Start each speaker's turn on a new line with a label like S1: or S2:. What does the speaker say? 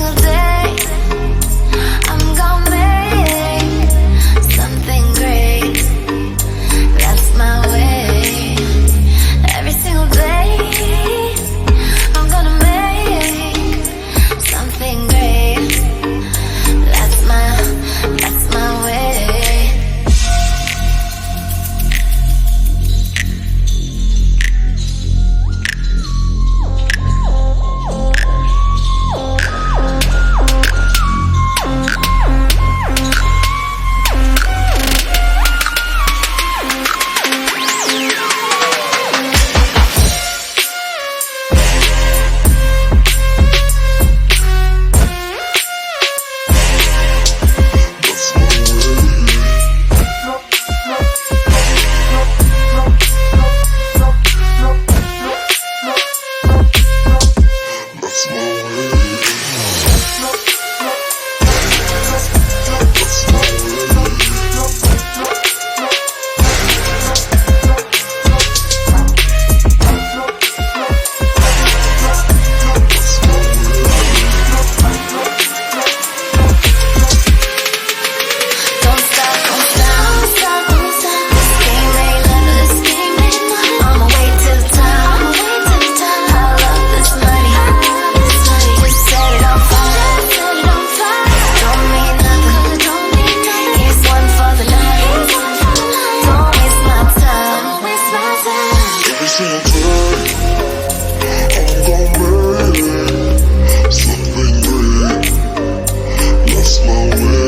S1: single day I'm gonna make something great. That's my way. Every single day I'm gonna make something great. That's my way.
S2: Something great, that's my way.